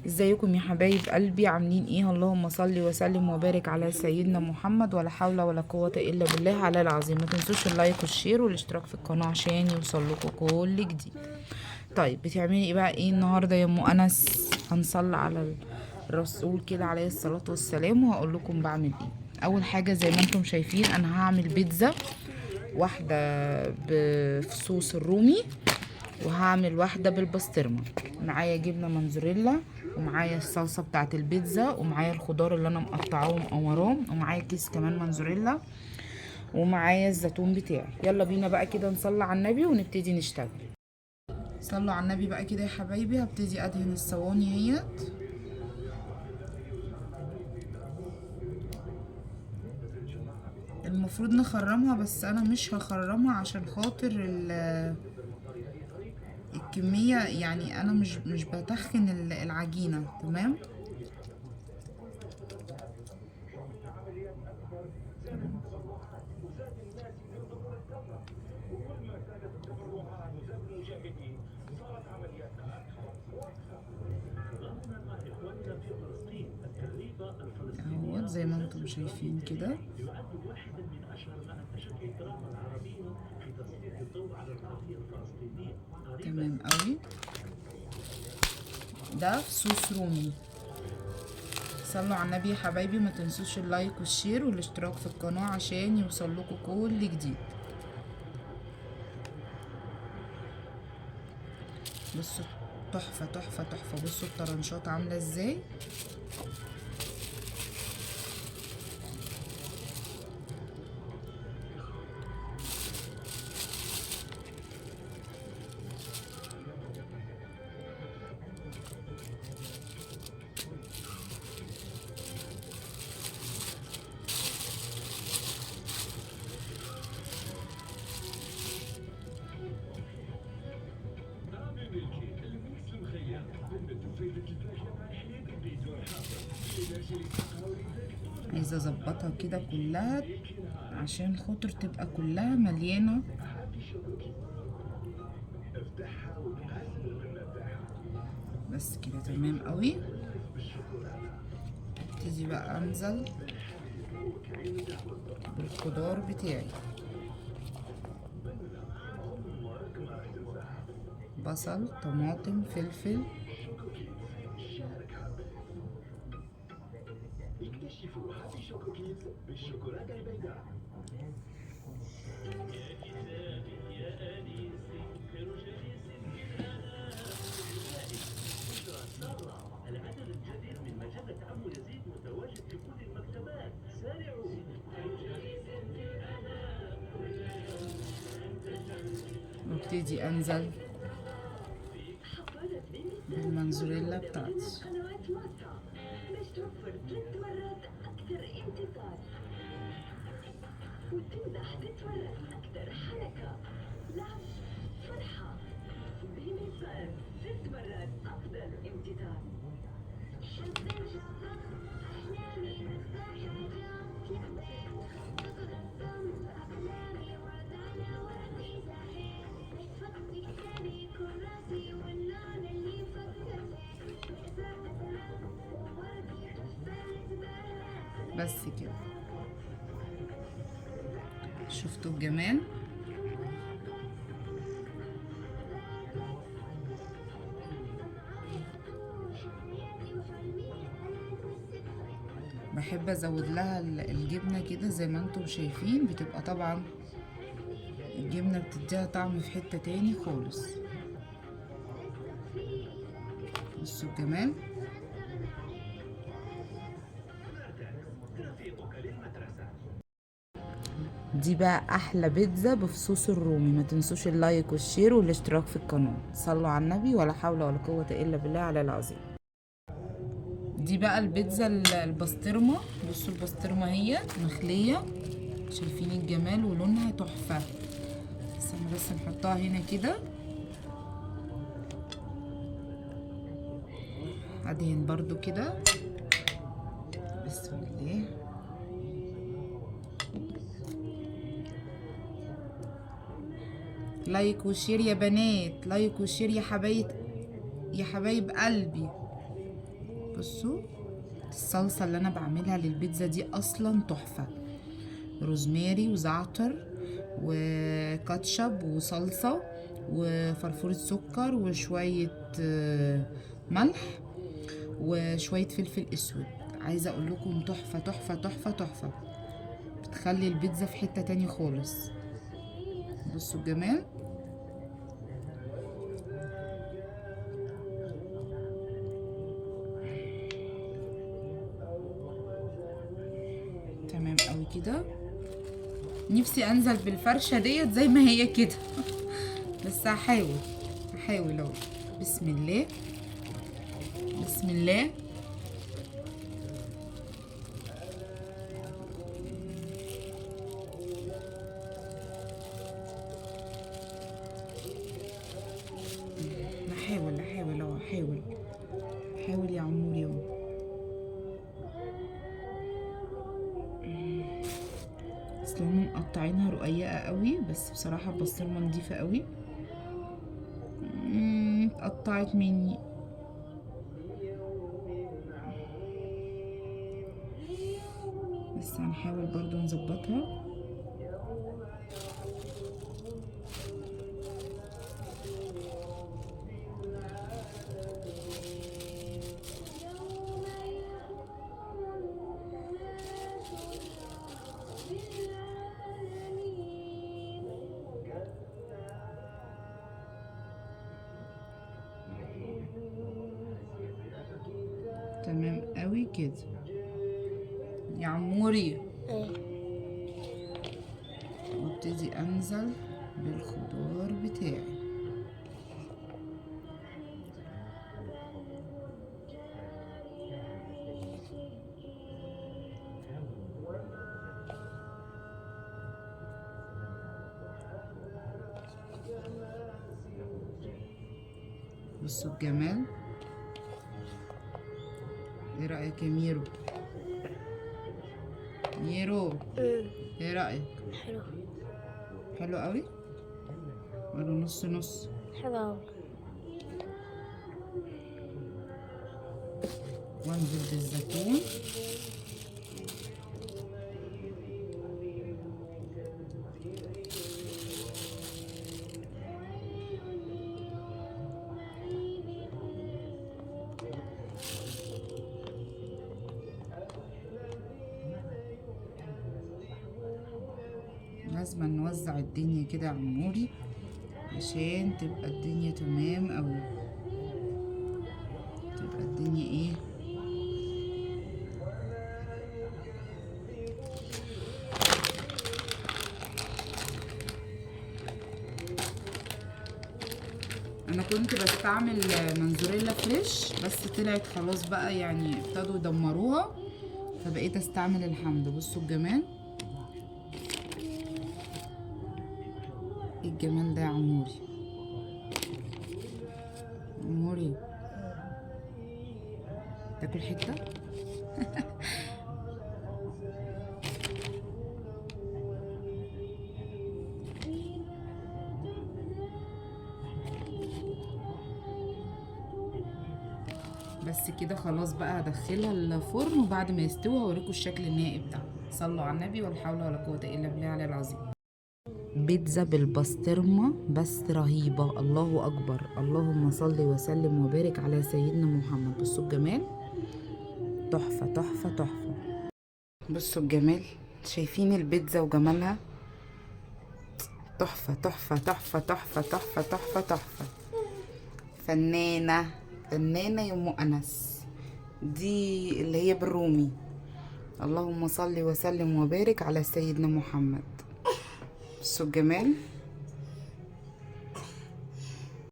ازيكم يا حبايب قلبي؟ عاملين ايه؟ اللهم صل وسلم وبارك على سيدنا محمد، ولا حول ولا قوة الا بالله على العظيم. ما تنسوش اللايك والشير والاشتراك في القناة عشان يوصلكوا كل جديد. طيب بتعملي ايه بقى؟ ايه النهارده يا ام انس؟ هنصلي على الرسول كده عليه الصلاة والسلام، وهقول لكم بعمل ايه. اول حاجة زي ما انتم شايفين انا هعمل بيتزا واحدة بصوص الرومي، وهعمل واحدة بالبسطرمة. معايا جبنة موتزاريلا، ومعايا الصلصة بتاعت البيتزا، ومعايا الخضار اللي انا مقطعاه ومقوراه، ومعايا كيس كمان موتزاريلا، ومعايا الزيتون بتاعي. يلا بينا بقى كده نصلي على النبي ونبتدي نشتغل. صلوا على النبي بقى كده يا حبايبي. هبتدي ادهن الصواني اهيت. المفروض نخرمها بس انا مش هخرمها عشان خاطر الكمية، يعني انا مش بتخن العجينة. تمام. اهوت زي ما انتم شايفين كده. تمام قوي. ده صوص رومي. صلوا على النبي يا حبايبي، ما تنسوش اللايك والشير والاشتراك في القناة عشان يوصلكوا كل جديد. بصوا، تحفة تحفة تحفة. بصوا الطرنشات عاملة ازاي. عايزة اظبطها كده كلها عشان خاطر تبقى كلها مليانة. بس كده تمام قوي. ابتدي بقى انزل بالخضار بتاعي. بصل، طماطم، فلفل. وابتدي انزل بالمنزوريلا بتاعتي. وتمدح تتورث أكثر حركة لعب فرحة بيمي صار 6 مرات أفضل امتثال. بس كده. شفتوا الجمال؟ بحب ازود لها الجبنة كده زي ما انتم شايفين. بتبقى طبعا الجبنة بتديها طعم في حتة تاني خالص. بصوا الجمال. دي بقى احلى بيتزا بفصوص الرومي. ما تنسوش اللايك والشير والاشتراك في القناة. صلوا على النبي، ولا حول ولا قوة الا بالله على العظيم. دي بقى البيتزا البسطرمة. بصوا البسطرمة هي مخلية. شايفين الجمال ولونها تحفة. بس نحطها هنا كده. ادهن برضو كده. بسم الله. لايك وشير يا بنات، لايك وشير يا حبايب، يا حبايب قلبي. بصوا الصلصة اللي انا بعملها للبيتزا دي اصلا تحفة، روزماري وزعتر وكاتشب وصلصة وفرفورة سكر وشوية ملح وشوية فلفل اسود. عايزة اقول لكم تحفة تحفة تحفة تحفة، بتخلي البيتزا في حتة تاني خالص. بصوا الجمال. تمام قوي كده. نفسي انزل بالفرشة ديت زي ما هي كده بس هحاول اهو. بسم الله بسم الله. هحاول اهو، حاول يا عموري اهو. اصل هم مقطعينها رقيقه قوي، بس بصراحه البسطرمه نضيفه قوي. اتقطعت مني. بس هنحاول برضو نظبطها. تمام قوي كده يا عموري. وابتدي انزل بالخضار بتاعي. بصوا الجمال. ايه رأيك يا ميرو؟ ايه رأيك؟ حلو. حلو قوي ولا نص نص؟ حلو قوي. وانزل بالزيتون. لازم نوزع الدنيا كده يا عموري عشان تبقى الدنيا تمام اوي. تبقى الدنيا ايه، انا كنت بستعمل منزوريلا فريش بس طلعت خلاص بقى، يعني ابتدوا يدمروها فبقيت استعمل الحمد. بصوا الجمال. ايه الجمال ده يا عموري؟ عموري تاكل حته بس كده خلاص بقى هدخلها الفرن، وبعد ما يستوي هوريكم الشكل النهائي بتاعها. صلوا على النبي ولا حول ولا قوه الا بالله العلي العظيم. بيتزا بالبسطرمه بس رهيبه، الله اكبر. اللهم صل وسلم وبارك على سيدنا محمد. بصوا الجمال، تحفه تحفه تحفه. بصوا الجمال، شايفين البيتزا وجمالها؟ تحفه تحفه تحفه تحفه تحفه تحفه تحفه. فنانه فنانه يا ام انس. دي اللي هي بالرومي. اللهم صل وسلم وبارك على سيدنا محمد. بصوا الجمال.